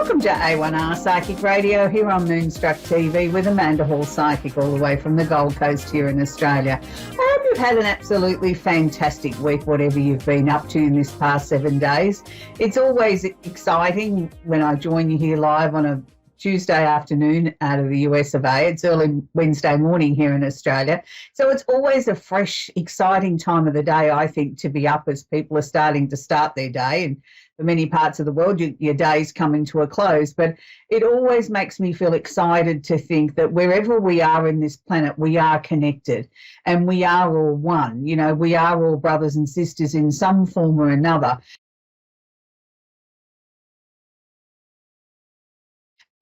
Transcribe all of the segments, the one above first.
Welcome to A1R Psychic Radio here on Moonstruck TV with Amanda Hall Psychic all the way from the Gold Coast here in Australia. I hope you've had an absolutely fantastic week, whatever you've been up to in this past 7 days. It's always exciting when I join you here live on a Tuesday afternoon out of the US of A. It's early Wednesday morning here in Australia. So it's always a fresh, exciting time of the day, I think, to be up as people are starting to start their day. And for many parts of the world, your day's coming to a close. But it always makes me feel excited to think that wherever we are in this planet, we are connected and we are all one. You know, we are all brothers and sisters in some form or another.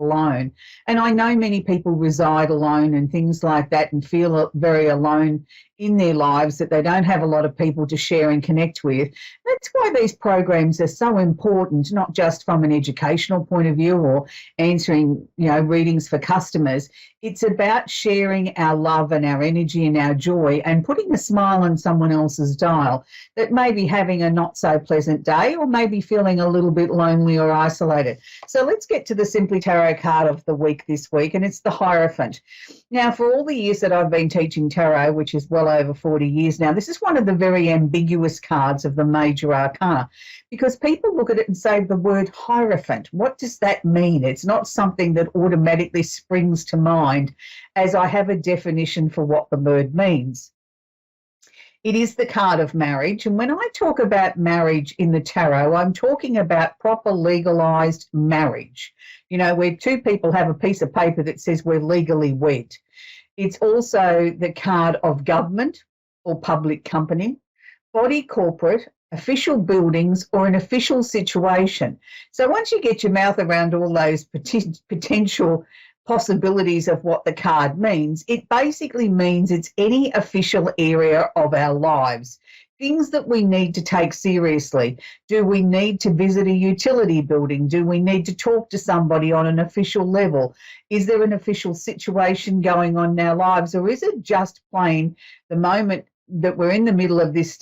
Alone. And I know many people reside alone and things like that and feel very alone in their lives, that they don't have a lot of people to share and connect with. That's why these programs are so important, not just from an educational point of view or answering, readings for customers. It's about sharing our love and our energy and our joy and putting a smile on someone else's dial that may be having a not so pleasant day or maybe feeling a little bit lonely or isolated. So let's get to the Simply Tarot card of the week this week, and it's the Hierophant. Now, for all the years that I've been teaching tarot, which is well over 40 years now, this is one of the very ambiguous cards of the major arcana, because people look at it and say the word Hierophant. What does that mean? It's not something that automatically springs to mind as I have a definition for what the word means. It is the card of marriage. And when I talk about marriage in the tarot, I'm talking about proper legalized marriage, where two people have a piece of paper that says we're legally wed. It's also the card of government or public company, body corporate, official buildings, or an official situation. So once you get your mouth around all those potential possibilities of what the card means, it basically means it's any official area of our lives. Things that we need to take seriously. Do we need to visit a utility building? Do we need to talk to somebody on an official level? Is there an official situation going on in our lives? Or is it just plain the moment that we're in the middle of this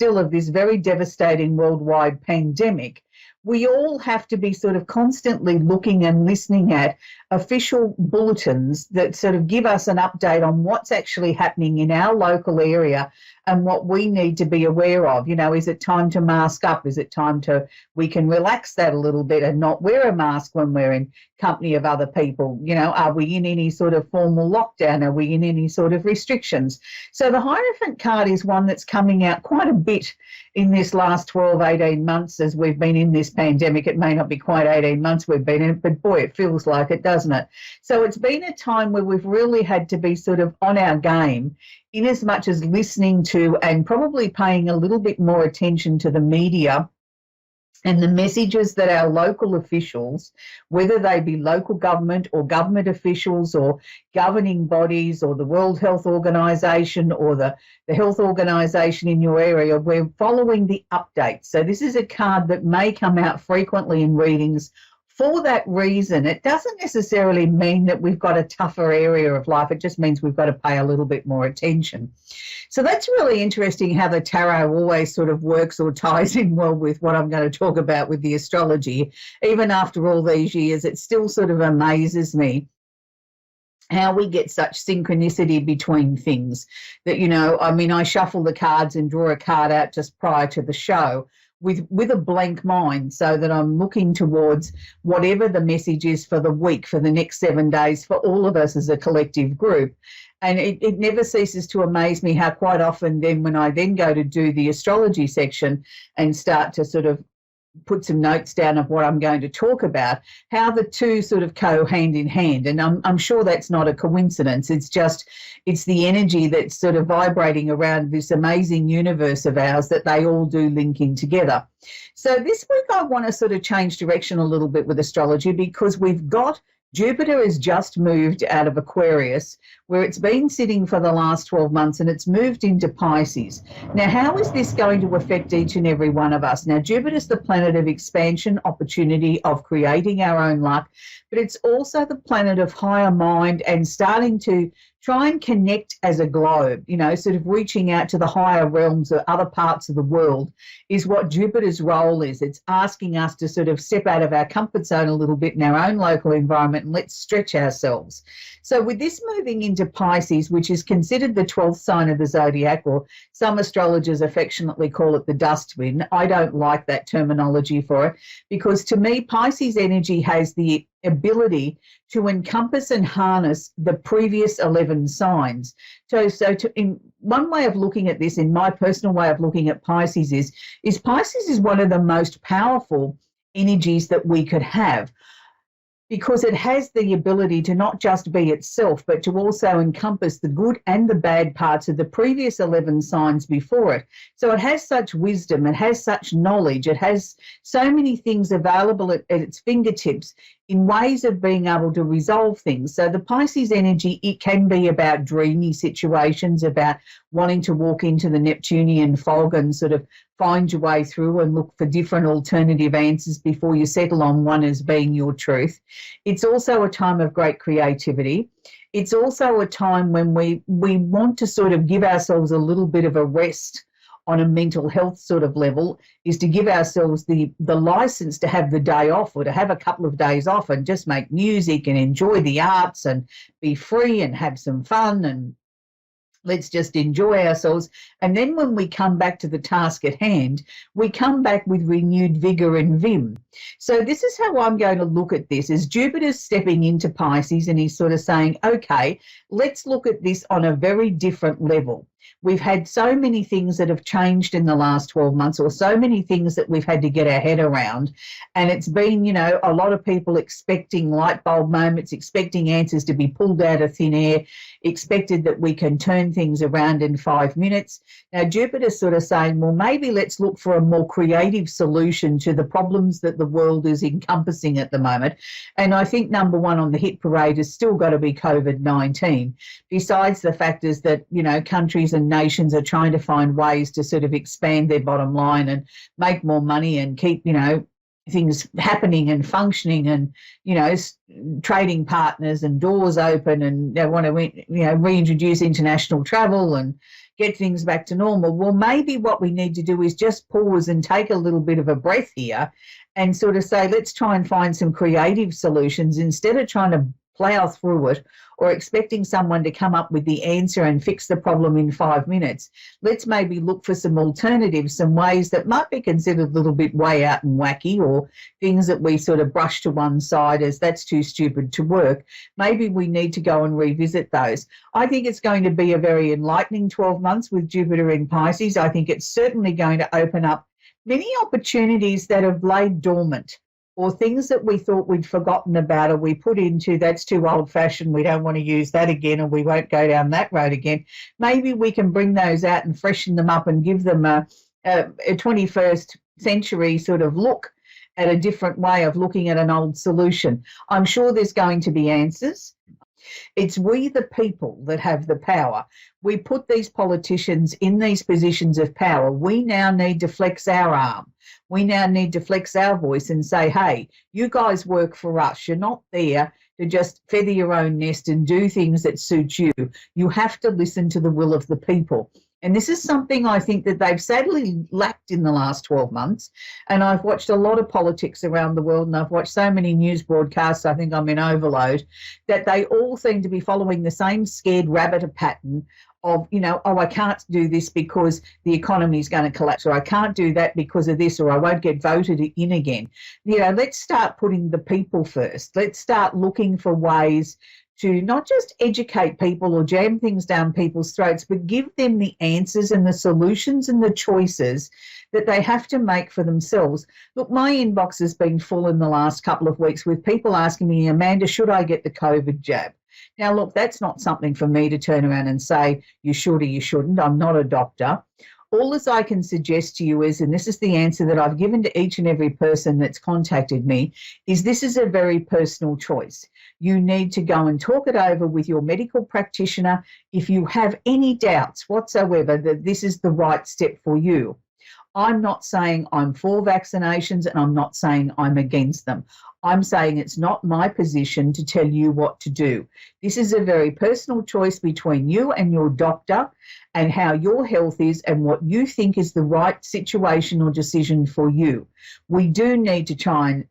very devastating worldwide pandemic? We all have to be sort of constantly looking and listening at official bulletins that sort of give us an update on what's actually happening in our local area and what we need to be aware of. Is it time to mask up? Is it time we can relax that a little bit and not wear a mask when we're in company of other people? Are we in any sort of formal lockdown? Are we in any sort of restrictions? So the Hierophant card is one that's coming out quite a bit in this last 12, 18 months as we've been in this pandemic. It may not be quite 18 months we've been in it, but boy, it feels like it, doesn't it? So it's been a time where we've really had to be sort of on our game in as much as listening to and probably paying a little bit more attention to the media and the messages that our local officials, whether they be local government or government officials or governing bodies or the World Health Organization or the health organization in your area, we're following the updates. So this is a card that may come out frequently in readings. For that reason, it doesn't necessarily mean that we've got a tougher area of life. It just means we've got to pay a little bit more attention. So that's really interesting how the tarot always sort of works or ties in well with what I'm going to talk about with the astrology. Even after all these years, it still sort of amazes me how we get such synchronicity between things that, I shuffle the cards and draw a card out just prior to the show with a blank mind so that I'm looking towards whatever the message is for the week, for the next 7 days, for all of us as a collective group. And it never ceases to amaze me how quite often then when I then go to do the astrology section and start to sort of put some notes down of what I'm going to talk about, how the two sort of go hand in hand. And I'm sure that's not a coincidence. It's the energy that's sort of vibrating around this amazing universe of ours that they all do link in together. So this week I want to sort of change direction a little bit with astrology because we've got Jupiter has just moved out of Aquarius, where it's been sitting for the last 12 months, and it's moved into Pisces. Now, how is this going to affect each and every one of us? Now, Jupiter's the planet of expansion, opportunity, of creating our own luck, but it's also the planet of higher mind and starting to try and connect as a globe, sort of reaching out to the higher realms or other parts of the world is what Jupiter's role is. It's asking us to sort of step out of our comfort zone a little bit in our own local environment and let's stretch ourselves. So with this moving into Pisces, which is considered the 12th sign of the zodiac, or some astrologers affectionately call it the dustbin. I don't like that terminology for it because to me, Pisces energy has the ability to encompass and harness the previous 11 signs. In one way of looking at this, in my personal way of looking at Pisces is Pisces is one of the most powerful energies that we could have, because it has the ability to not just be itself, but to also encompass the good and the bad parts of the previous 11 signs before it. So it has such wisdom, it has such knowledge, it has so many things available at its fingertips in ways of being able to resolve things. So the Pisces energy, it can be about dreamy situations, about wanting to walk into the Neptunian fog and sort of find your way through and look for different alternative answers before you settle on one as being your truth. It's also a time of great creativity. It's also a time when we want to sort of give ourselves a little bit of a rest on a mental health sort of level, is to give ourselves the license to have the day off, or to have a couple of days off and just make music and enjoy the arts and be free and have some fun, and let's just enjoy ourselves. And then when we come back to the task at hand, we come back with renewed vigour and vim. So this is how I'm going to look at this, is Jupiter's stepping into Pisces and he's sort of saying, okay, let's look at this on a very different level. We've had so many things that have changed in the last 12 months, or so many things that we've had to get our head around. And it's been, a lot of people expecting light bulb moments, expecting answers to be pulled out of thin air, expected that we can turn things around in 5 minutes. Now, Jupiter's sort of saying, well, maybe let's look for a more creative solution to the problems that the world is encompassing at the moment. And I think number one on the hit parade has still got to be COVID-19, besides the factors that, countries and nations are trying to find ways to sort of expand their bottom line and make more money and keep, things happening and functioning, and, trading partners and doors open, and they want to, reintroduce international travel and get things back to normal. Well, maybe what we need to do is just pause and take a little bit of a breath here and sort of say, let's try and find some creative solutions instead of trying to plough through it or expecting someone to come up with the answer and fix the problem in 5 minutes. Let's maybe look for some alternatives, some ways that might be considered a little bit way out and wacky, or things that we sort of brush to one side as that's too stupid to work. Maybe we need to go and revisit those. I think it's going to be a very enlightening 12 months with Jupiter in Pisces. I think it's certainly going to open up many opportunities that have laid dormant, or things that we thought we'd forgotten about, or we put into, that's too old-fashioned, we don't want to use that again, and we won't go down that road again. Maybe we can bring those out and freshen them up and give them a 21st century sort of look at a different way of looking at an old solution. I'm sure there's going to be answers. It's we, the people, that have the power. We put these politicians in these positions of power. We now need to flex our arm. We now need to flex our voice and say, hey, you guys work for us. You're not there to just feather your own nest and do things that suit you. You have to listen to the will of the people. And this is something I think that they've sadly lacked in the last 12 months. And I've watched a lot of politics around the world, and I've watched so many news broadcasts, I think I'm in overload, that they all seem to be following the same scared rabbit pattern of, I can't do this because the economy is going to collapse, or I can't do that because of this, or I won't get voted in again. Let's start putting the people first. Let's start looking for ways to not just educate people or jam things down people's throats, but give them the answers and the solutions and the choices that they have to make for themselves. Look, my inbox has been full in the last couple of weeks with people asking me, Amanda, should I get the COVID jab? Now, look, that's not something for me to turn around and say you should or you shouldn't. I'm not a doctor. All as I can suggest to you is, and this is the answer that I've given to each and every person that's contacted me, is this is a very personal choice. You need to go and talk it over with your medical practitioner if you have any doubts whatsoever that this is the right step for you. I'm not saying I'm for vaccinations, and I'm not saying I'm against them. I'm saying it's not my position to tell you what to do. This is a very personal choice between you and your doctor and how your health is and what you think is the right situation or decision for you. We do need to try and,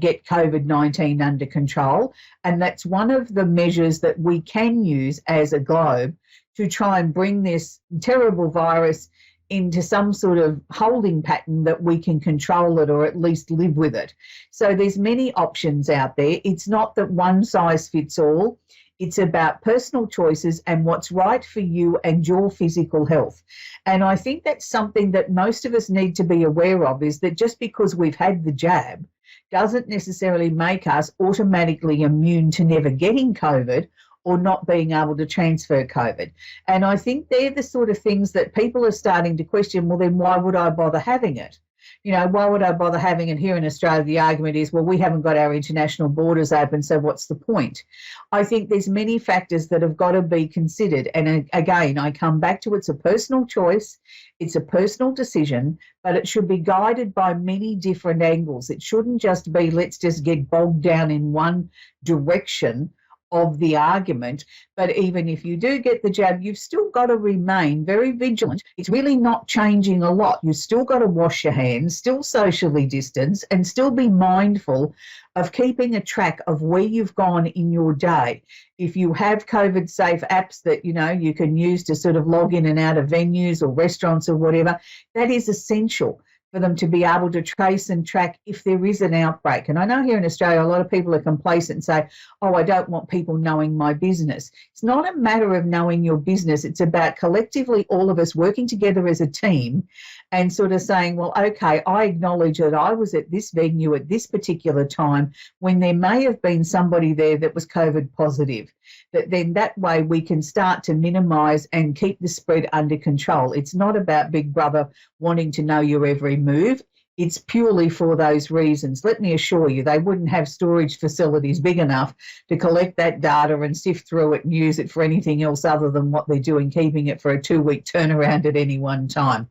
get COVID-19 under control. And that's one of the measures that we can use as a globe to try and bring this terrible virus into some sort of holding pattern that we can control it or at least live with it. So there's many options out there. It's not that one size fits all. It's about personal choices and what's right for you and your physical health. And I think that's something that most of us need to be aware of, is that just because we've had the jab doesn't necessarily make us automatically immune to never getting COVID or not being able to transfer COVID. And I think they're the sort of things that people are starting to question, well, then why would I bother having it? Why would I bother having it? Here in Australia, the argument is, well, we haven't got our international borders open, so what's the point? I think there's many factors that have got to be considered. And again, I come back to it's a personal choice, it's a personal decision, but it should be guided by many different angles. It shouldn't just be, let's just get bogged down in one direction of the argument. But even if you do get the jab, you've still got to remain very vigilant. It's really not changing a lot. You've still got to wash your hands, still socially distance, and still be mindful of keeping a track of where you've gone in your day. If you have COVID safe apps that you can use to sort of log in and out of venues or restaurants or whatever, that is essential for them to be able to trace and track if there is an outbreak. And I know here in Australia, a lot of people are complacent and say, oh, I don't want people knowing my business. It's not a matter of knowing your business. It's about collectively all of us working together as a team and sort of saying, well, okay, I acknowledge that I was at this venue at this particular time when there may have been somebody there that was COVID positive. That then that way we can start to minimise and keep the spread under control. It's not about Big Brother wanting to know your every move. It's purely for those reasons. Let me assure you, they wouldn't have storage facilities big enough to collect that data and sift through it and use it for anything else other than what they're doing, keeping it for a 2-week turnaround at any one time.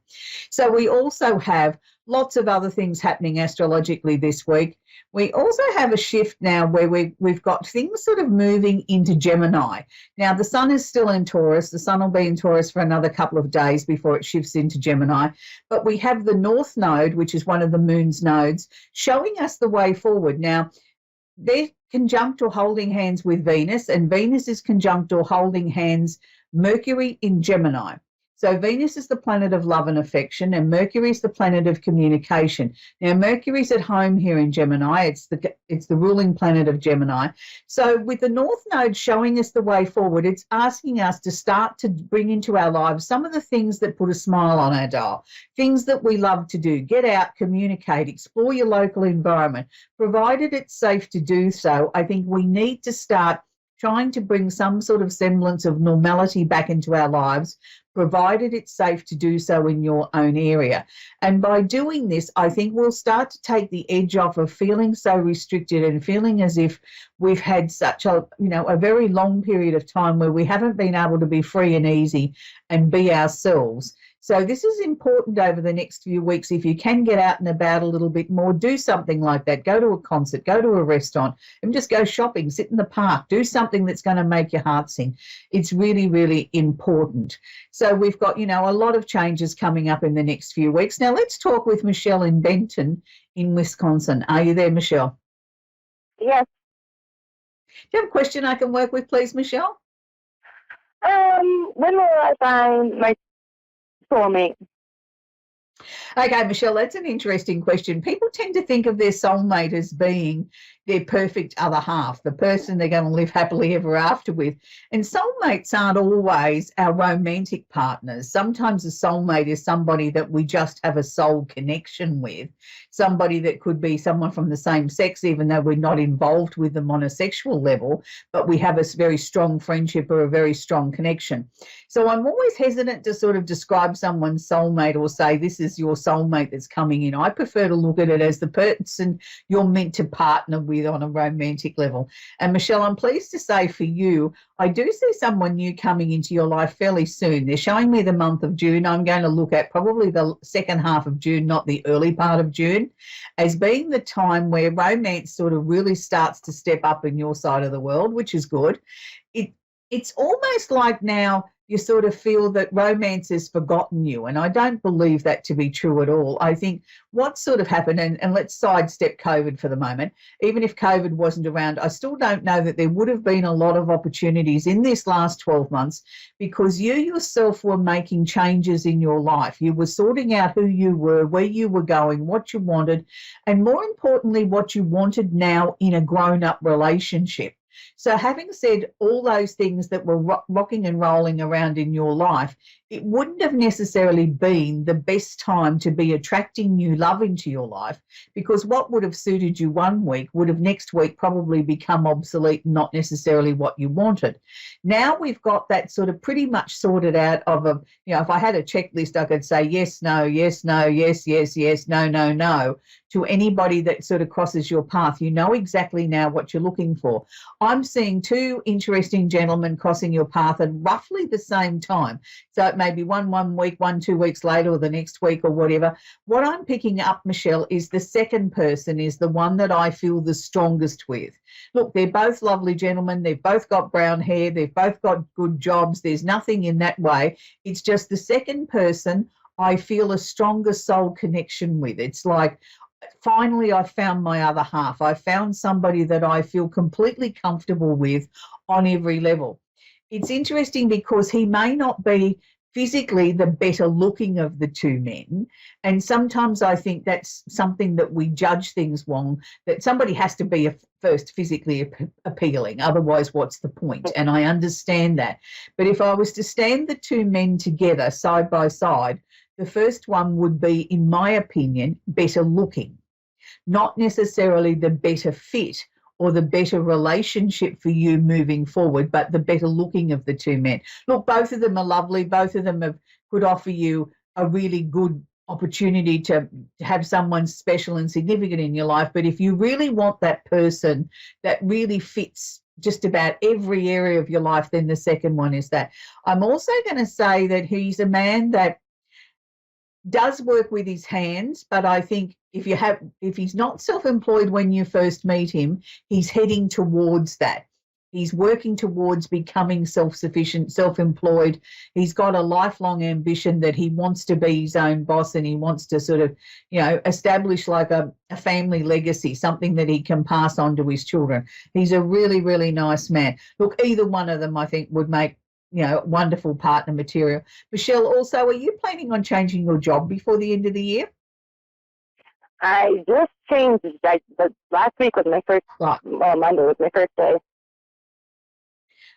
So we also have lots of other things happening astrologically this week. We also have a shift now where we've got things sort of moving into Gemini. Now, the sun is still in Taurus. The sun will be in Taurus for another couple of days before it shifts into Gemini. But we have the North Node, which is one of the moon's nodes, showing us the way forward. Now, they're conjunct or holding hands with Venus, and Venus is conjunct or holding hands Mercury in Gemini. So Venus is the planet of love and affection, and Mercury is the planet of communication. Now, Mercury's at home here in Gemini. It's the ruling planet of Gemini. So with the North Node showing us the way forward, it's asking us to start to bring into our lives some of the things that put a smile on our dial, things that we love to do. Get out, communicate, explore your local environment. Provided it's safe to do so, I think we need to start trying to bring some sort of semblance of normality back into our lives, provided it's safe to do so in your own area. And by doing this, I think we'll start to take the edge off of feeling so restricted and feeling as if we've had such a very long period of time where we haven't been able to be free and easy and be ourselves. So this is important over the next few weeks. If you can get out and about a little bit more, do something like that. Go to a concert, go to a restaurant, and just go shopping, sit in the park, do something that's going to make your heart sing. It's really, really important. So we've got, a lot of changes coming up in the next few weeks. Now let's talk with Michelle in Benton in Wisconsin. Are you there, Michelle? Yes. Do you have a question I can work with, please, Michelle? When will I find my soulmate? Okay, Michelle, that's an interesting question. People tend to think of their soulmate as being their perfect other half, the person they're going to live happily ever after with. And soulmates aren't always our romantic partners. Sometimes a soulmate is somebody that we just have a soul connection with, somebody that could be someone from the same sex, even though we're not involved with them on a sexual level, but we have a very strong friendship or a very strong connection. So I'm always hesitant to sort of describe someone's soulmate or say this is your soulmate that's coming in. I prefer to look at it as the person you're meant to partner with with on a romantic level. And Michelle, I'm pleased to say for you, I do see someone new coming into your life fairly soon. They're showing me the month of June. I'm going to look at probably the second half of June, not the early part of June, as being the time where romance sort of really starts to step up in your side of the world, which is good. It's almost like now you sort of feel that romance has forgotten you, and I don't believe that to be true at all. I think what sort of happened, and let's sidestep COVID for the moment, even if COVID wasn't around, I still don't know that there would have been a lot of opportunities in this last 12 months because you yourself were making changes in your life. You were sorting out who you were, where you were going, what you wanted, and more importantly, what you wanted now in a grown-up relationship. So having said all those things that were rocking and rolling around in your life, it wouldn't have necessarily been the best time to be attracting new love into your life because what would have suited you one week would have next week probably become obsolete, not necessarily what you wanted. Now we've got that sort of pretty much sorted out of a, if I had a checklist, I could say yes, no, yes, no, yes, yes, yes, no, no, no to anybody that sort of crosses your path. You know exactly now what you're looking for. I'm seeing two interesting gentlemen crossing your path at roughly the same time. So it may be one week, 2 weeks later, or the next week or whatever. What I'm picking up, Michelle, is the second person is the one that I feel the strongest with. Look, they're both lovely gentlemen. They've both got brown hair. They've both got good jobs. There's nothing in that way. It's just the second person I feel a stronger soul connection with. It's like, finally, I found my other half. I found somebody that I feel completely comfortable with on every level. It's interesting because he may not be physically the better looking of the two men. And sometimes I think that's something that we judge things wrong, that somebody has to be first physically appealing. Otherwise, what's the point? And I understand that. But if I was to stand the two men together side by side, the first one would be, in my opinion, better looking, not necessarily the better fit or the better relationship for you moving forward, but the better looking of the two men. Look, both of them are lovely. Both of them could offer you a really good opportunity to have someone special and significant in your life. But if you really want that person that really fits just about every area of your life, then the second one is that. I'm also going to say that he's a man that does work with his hands, but I think if he's not self-employed when you first meet him, he's heading towards that. He's working towards becoming self-sufficient, self-employed. He's got a lifelong ambition that he wants to be his own boss and he wants to sort of, establish like a family legacy, something that he can pass on to his children. He's a really, really nice man. Look, either one of them I think would make wonderful partner material. Michelle, also, are you planning on changing your job before the end of the year? I just changed. The last week was my first. Right. Monday was my first day.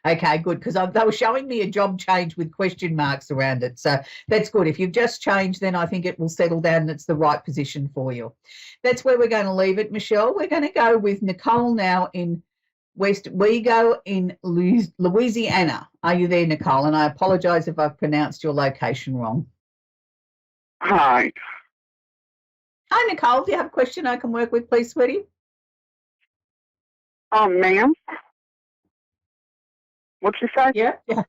Okay, good, because they were showing me a job change with question marks around it. So that's good. If you've just changed, then I think it will settle down and it's the right position for you. That's where we're going to leave it, Michelle. We're going to go with Nicole now in in Louisiana. Are you there, Nicole? And I apologise if I've pronounced your location wrong. Hi. Hi, Nicole. Do you have a question I can work with, please, sweetie? Ma'am? What'd you say? Yeah. Do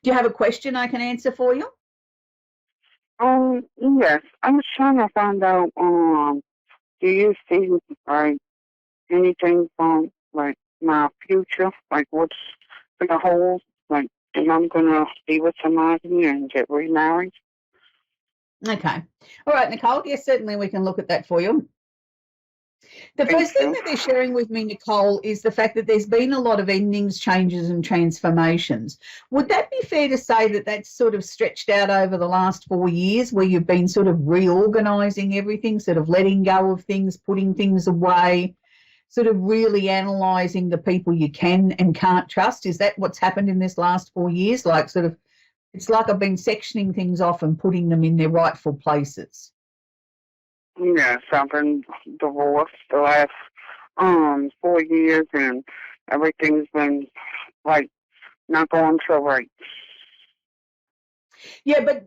you have a question I can answer for you? Yes. I was trying to find out, do you see, like, anything from, like, my future? Like, what's gonna hold? Like, am I gonna be with somebody and get remarried? Okay. All right, Nicole. Yes, certainly we can look at that for you. The first thing that they're sharing with me, Nicole, is the fact that there's been a lot of endings, changes and transformations. Would that be fair to say that that's sort of stretched out over the last 4 years where you've been sort of reorganising everything, sort of letting go of things, putting things away, sort of really analysing the people you can and can't trust? Is that what's happened in this last 4 years? Like sort of, it's like I've been sectioning things off and putting them in their rightful places. Yes, I've been divorced the last 4 years and everything's been like not going so right. Yeah, but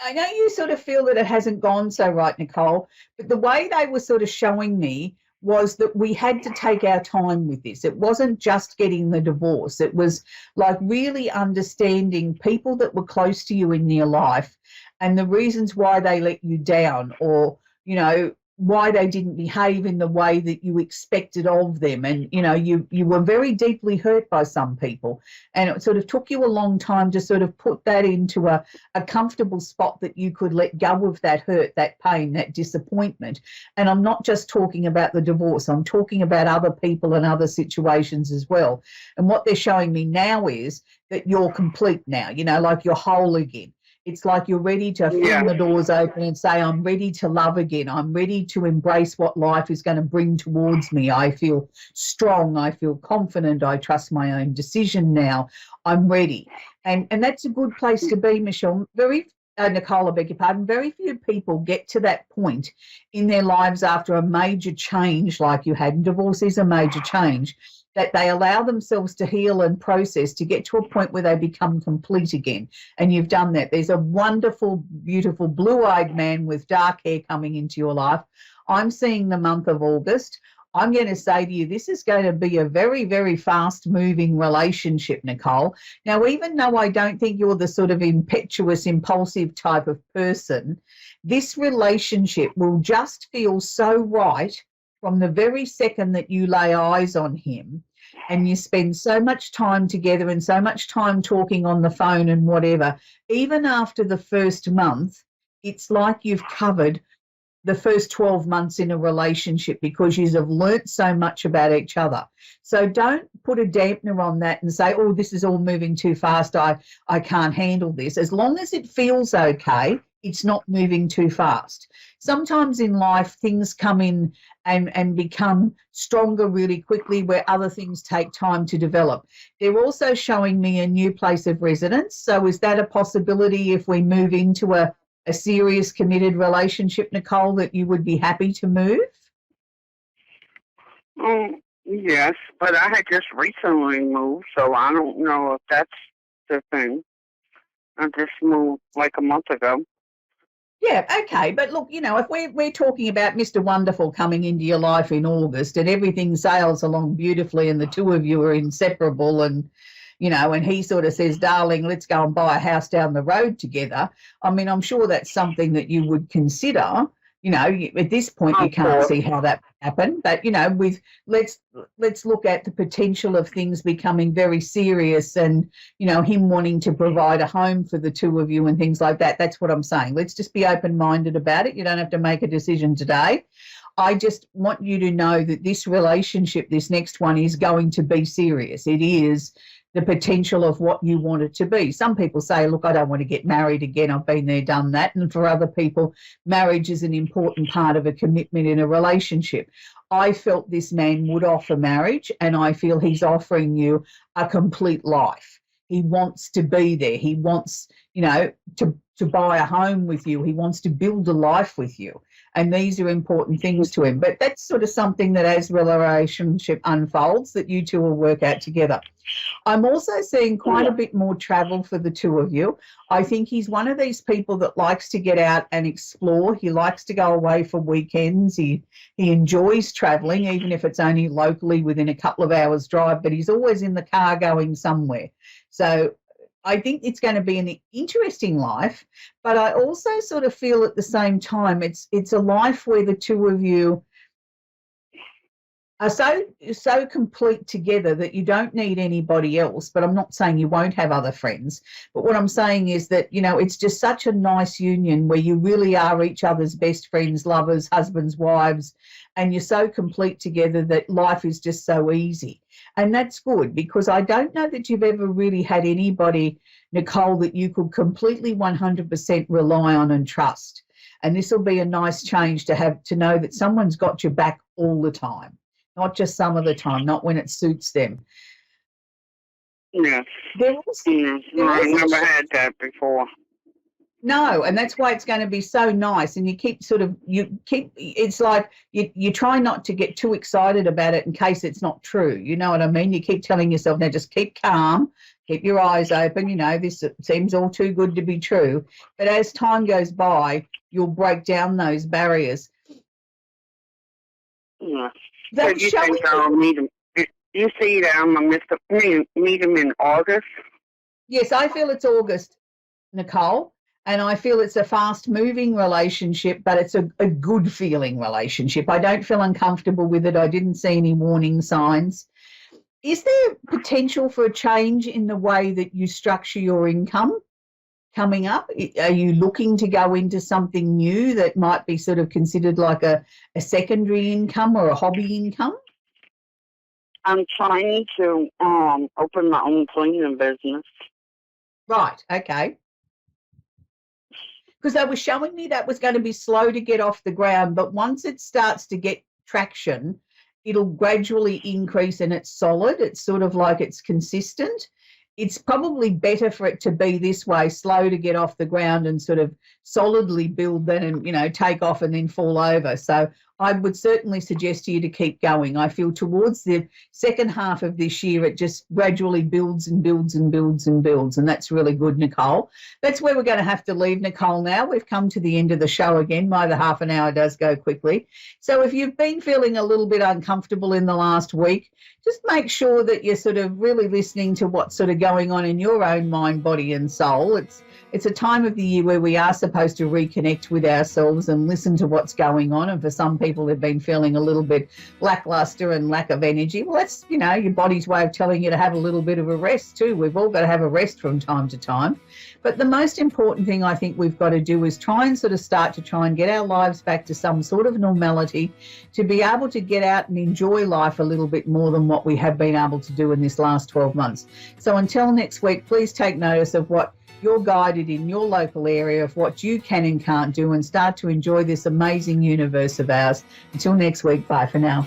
I know you sort of feel that it hasn't gone so right, Nicole, but the way they were sort of showing me was that we had to take our time with this. It wasn't just getting the divorce. It was like really understanding people that were close to you in your life and the reasons why they let you down, or, you know, why they didn't behave in the way that you expected of them. And, you know, you were very deeply hurt by some people. And it sort of took you a long time to sort of put that into a comfortable spot that you could let go of that hurt, that pain, that disappointment. And I'm not just talking about the divorce. I'm talking about other people and other situations as well. And what they're showing me now is that you're complete now, you know, like you're whole again. It's like you're ready to fling the doors open and say, I'm ready to love again. I'm ready to embrace what life is going to bring towards me. I feel strong. I feel confident. I trust my own decision now. I'm ready. And that's a good place to be, Michelle. Nicole, I beg your pardon. Very few people get to that point in their lives after a major change like you had. Divorce is a major change, that they allow themselves to heal and process to get to a point where they become complete again. And you've done that. There's a wonderful, beautiful, blue-eyed man with dark hair coming into your life. I'm seeing the month of August. I'm going to say to you, this is going to be a very, very fast-moving relationship, Nicole. Now, even though I don't think you're the sort of impetuous, impulsive type of person, this relationship will just feel so right from the very second that you lay eyes on him and you spend so much time together and so much time talking on the phone and whatever. Even after the first month, it's like you've covered the first 12 months in a relationship because you have learnt so much about each other. So don't put a dampener on that and say, oh, this is all moving too fast. I can't handle this. As long as it feels okay, it's not moving too fast. Sometimes in life, things come in and become stronger really quickly where other things take time to develop. They're also showing me a new place of residence. So is that a possibility if we move into a serious committed relationship, Nicole, that you would be happy to move? Yes, but I had just recently moved, so I don't know if that's the thing. I just moved like a month ago. Yeah, okay. But look, you know, if we're talking about Mr. Wonderful coming into your life in August and everything sails along beautifully and the two of you are inseparable and, you know, and he sort of says, darling, let's go and buy a house down the road together. I mean, I'm sure that's something that you would consider. You know, at this point, you can't see how that would happen. But, you know, let's look at the potential of things becoming very serious and, you know, him wanting to provide a home for the two of you and things like that. That's what I'm saying. Let's just be open-minded about it. You don't have to make a decision today. I just want you to know that this relationship, this next one, is going to be serious. It is the potential of what you want it to be. Some people say, look, I don't want to get married again. I've been there, done that. And for other people, marriage is an important part of a commitment in a relationship. I felt this man would offer marriage, and I feel he's offering you a complete life. He wants to be there. He wants, you know, to buy a home with you. He wants to build a life with you. And these are important things to him. But that's sort of something that as the relationship unfolds, that you two will work out together. I'm also seeing quite a bit more travel for the two of you. I think he's one of these people that likes to get out and explore. He likes to go away for weekends. He enjoys travelling, even if it's only locally within a couple of hours' drive, but he's always in the car going somewhere. So I think it's going to be an interesting life, but I also sort of feel at the same time it's a life where the two of you are so complete together that you don't need anybody else. But I'm not saying you won't have other friends. But what I'm saying is that, you know, it's just such a nice union where you really are each other's best friends, lovers, husbands, wives, and you're so complete together that life is just so easy. And that's good, because I don't know that you've ever really had anybody, Nicole, that you could completely 100% rely on and trust. And this will be a nice change to have, to know that someone's got your back all the time, not just some of the time, not when it suits them. Yes. I've never had that before. No, and that's why it's going to be so nice. And it's like you try not to get too excited about it in case it's not true. You know what I mean? You keep telling yourself, now just keep calm, keep your eyes open. You know, this seems all too good to be true. But as time goes by, you'll break down those barriers. Yeah. So That's you showing think I'll meet him? You see that I'm going to meet him in August? Yes, I feel it's August, Nicole, and I feel it's a fast-moving relationship, but it's a good-feeling relationship. I don't feel uncomfortable with it. I didn't see any warning signs. Is there potential for a change in the way that you structure your income coming up? Are you looking to go into something new that might be sort of considered like a secondary income or a hobby income? I'm trying to open my own cleaning business. Right, okay. Because they were showing me that was going to be slow to get off the ground, but once it starts to get traction, it'll gradually increase and it's solid. It's sort of like it's consistent. It's probably better for it to be this way, slow to get off the ground and sort of solidly build than, take off and then fall over. So I would certainly suggest to you to keep going. I feel towards the second half of this year, it just gradually builds and builds and builds and builds. And that's really good, Nicole. That's where we're going to have to leave Nicole now. We've come to the end of the show again. The half an hour does go quickly. So if you've been feeling a little bit uncomfortable in the last week, just make sure that you're sort of really listening to what's sort of going on in your own mind, body and soul. It's a time of the year where we are supposed to reconnect with ourselves and listen to what's going on. And for some people have been feeling a little bit lackluster and lack of energy. Well, that's, your body's way of telling you to have a little bit of a rest too. We've all got to have a rest from time to time. But the most important thing I think we've got to do is try and get our lives back to some sort of normality, to be able to get out and enjoy life a little bit more than what we have been able to do in this last 12 months. So until next week, please take notice of what you're guided in your local area, of what you can and can't do, and start to enjoy this amazing universe of ours. Until next week, bye for now.